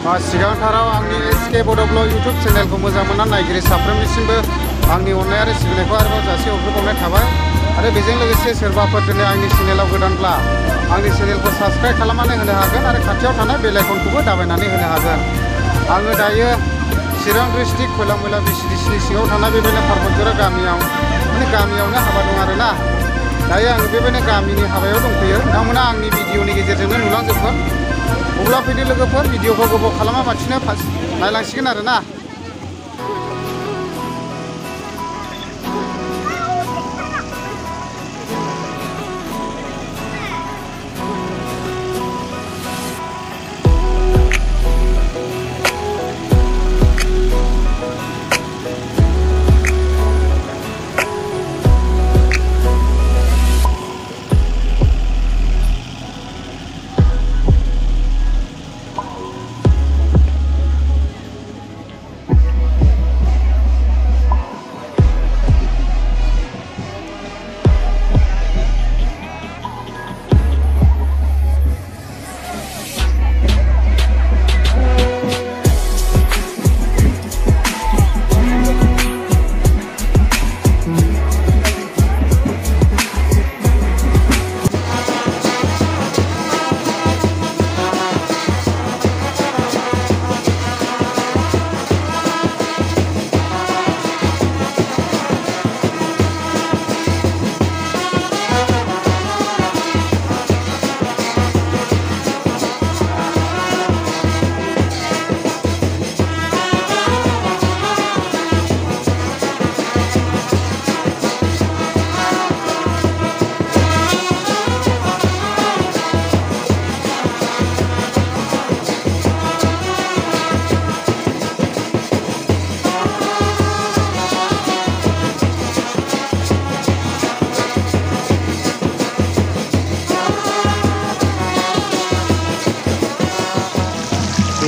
सिगांथाराव आंनि SK बड'ब्लग YouTube चेनेलखौ मोजां मोननानै नायगिरि साफ्रोमनिसिमबो आंनि अननाय आरो सिबिनायखौ आरोबाव जासिहरग्रोबावनाय थाबाय आरो बेजों लोगोसे सोरबाफोर दिनै आंनि चेनेलाव गोदानब्ला आंनि चेनेलखौ साबस्क्राइब खालामनानै होनो हागोन आरो खाथियाव थानाय बेल आइकनखौबो दाबायनानै होनो हागोन। आङो दायो चिरां डिस्ट्रिक्ट खयलामयला VCDC सिङाव थानाय बेबायदिनो पार्बतजरा गामियाव गामियावनो हाबा दं आरोना। दायो आङो बेबायदिनो गामिनि हाबायाव दंफैयो। नोंथांमोना आंनि भिडिअनि गेजेरजोंनो नुलांजोबगोन। अब्ला फैदो लोगोफोर, भिडिअखौ गोबाव खालामालासिनो नायलांसिगोन आरोना।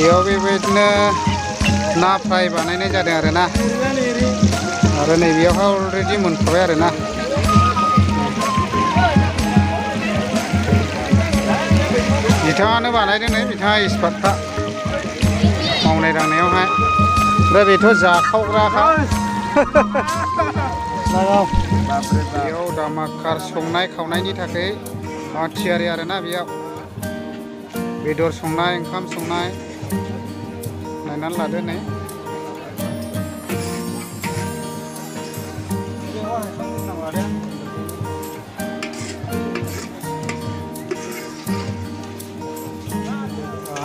बेयाव बेबायदिनो ना फ्राय बानायनाय जादों आरोना आरो नैबेयावहाय अलरेडि मोनखाबाय आरोना। बिथाङानो बानायदों नै, बिथाङा एक्सपार्टखा मावनाय दांनायावहाय। ओमफ्राय बेथ' जाखावग्राखा। बेयाव दामाकार संनाय खावनायनि थाखाय थियारि आरोना। बेयाव बेदर संनाय, ओंखाम संनाय नायनानै लादो नै।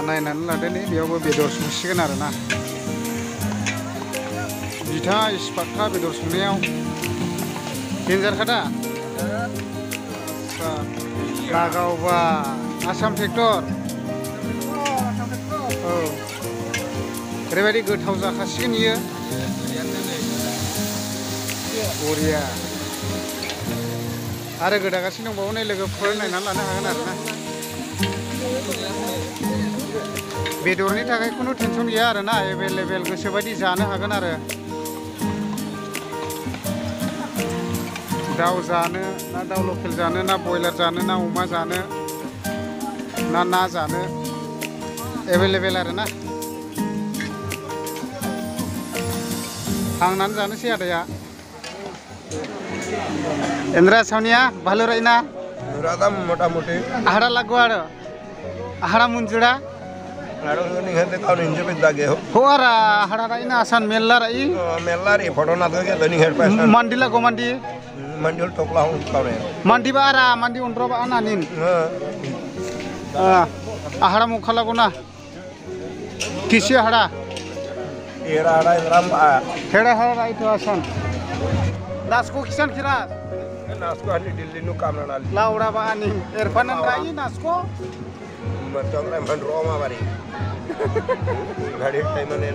नायनानै लादो नै, बेयावबो बेदर संसिगोन आरोना। बिथाङा एक्सपार्टखा बेदर संनायाव। डेन्जारखा दा लागावबा आसाम ट्रेक्टर। औ, ओरैबायदि गोथाव जाखासिगोन इयो। बरिया। आरो गोदागासिनो दंबावो नै लोगोफोर, नायनानै लानो हागोन आरोना। बेदरनि थाखाय खुनु टेनसन गैया आरोना, एभेलेबेल गोसोबायदि जानो हागोन आरो। दाउ जानो ना दाउ लकेल जानो ना बयलार जानो ना अमा जानो ना जानो एभेलेबेल आरोना। थांनानै जानोसै आदाया। Indra Sonia, ভালো রাই না? রাদাম মোটামুটি। আহারা লাগো আর আহারা মুঞ্জুড়া আরো নিহতে কাউ নিঞ্জে দাগে হোয়ারা আহারা রাই না আসান মেল্লা রাই মেল্লারি ফটো না তো গেল নি হের pass মান্ডিলা go mandi mandil tokla hon kaure mandi bara mandi undro ba ananin ahara mukhala gona kisi ahara era ara ram a hera hara itu asan nasko kisan kira nasko ani dilli nu kamna nal laura ba anin erfanan rai nasko matong ram han roma bari gadi time ne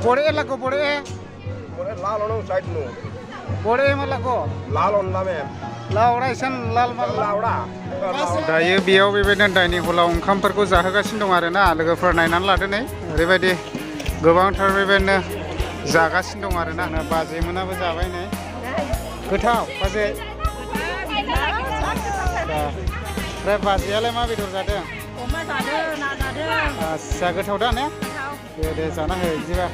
pore lago pore lal ono side nu pore malago lal on lame laura isan lal mal laura दायो बेयाव बेबायदिनो dining हलाव ओंखामफोरखौ जाहोगासिनो दं आरोना। लोगोफोर नायनानै लादो नै, ओरैबायदि गोबांथार बेबायदिनो जागासिनो दं आरोना। बाजैमोनाबो जाबाय नै, गोथाव बाजै। ओमफ्राय बाजैयालाय मा बेदर जादों? अमा जादों ना जादों आस्सा गोथाव दा ने दे जाना हो बिदिबा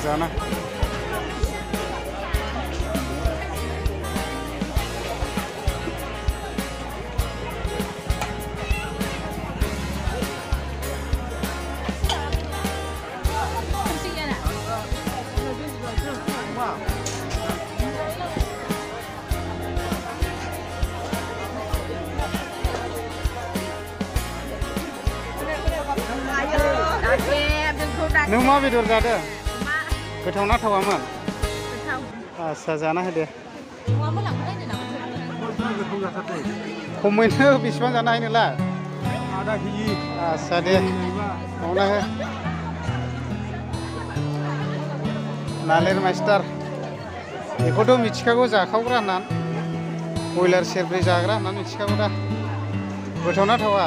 जाना नों मा बेदर जादों गोथाव ना थावामोन आस्सा जाना होदे खमैनो बेसेबां जानो हायो नोंलाय आधा केजि आस्सा दे मावना हो नालेर मास्टार बेखौथ' मिथिखागौ जाखावग्रा होननानै बयलार सेरब्रै जाग्रा होननानै मिथिखागौ दा गोथाव ना थावा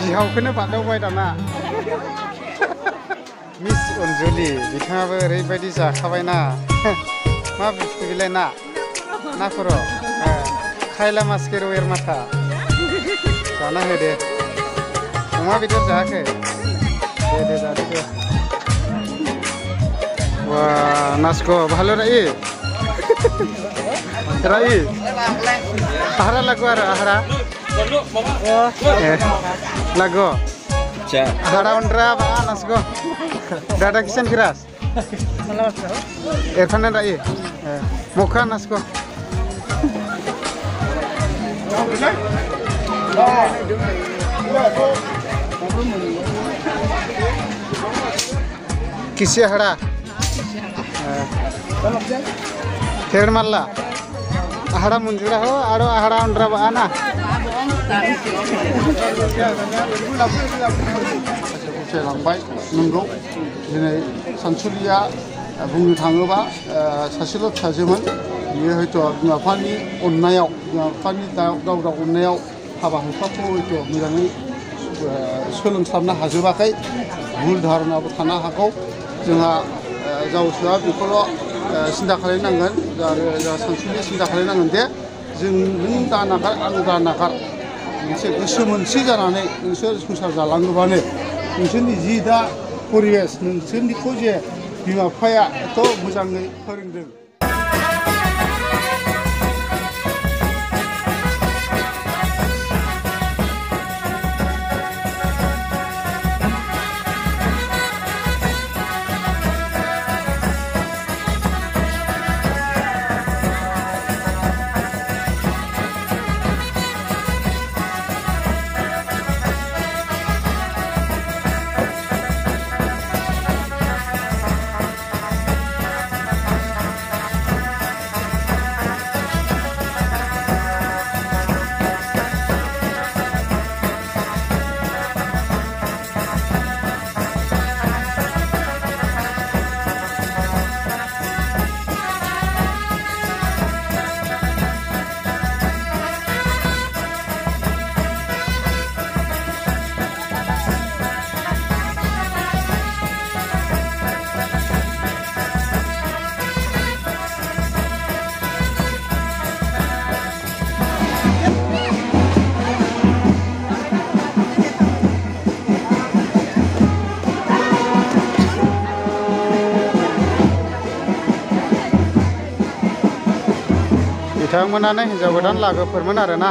बिहावखौनो बादावबाय दाना मिस अनजुलि बिथाङाबो ओरैबायदि जाखाबायना मा बुस्थु बेलाय ना खर' खायला मास केर'वेर माथा जाना हो दे अमा बेदर जायाखै दे जादो दे वा नासको भालो राई ahara lagu ahara lagu ahara ondra ba nasgo dada kisan kiras erfanan rai mukha nasko kisi ahara third malla ahara munjura ho aro ahara ondra ba ana लांबाय नंगौ दिनै सानसुलिया बुंनो थाङोबा सासेल' फिसाजोमोन बियो हयथ' बिमा बिफानि अननायाव बिमा बिफानि दाव अननायाव हाबा हुखाखौ हयथ' मोजाङै सोलोंस्लाबनो हाजोबाखै भुल धारणाबो थानो हागौ जोंहा जावसोआ बेखौल' सिन्था खालामनांगोन आरो सानसुलिया सिन्था खालामनांगोन दे जों नों दा नागार आं दा नागार मोनसे गोसो मोनसे जानानै नोंसोर संसार जालाङोबानो नोंसोरनि जि दा परिबेस नोंसोरनिखौ जे बिमा बिफाया एथ' मोजाङै फोरोंदों बिथांमोनानो हिन्जाव गोदान लागोफोरमोन आरोना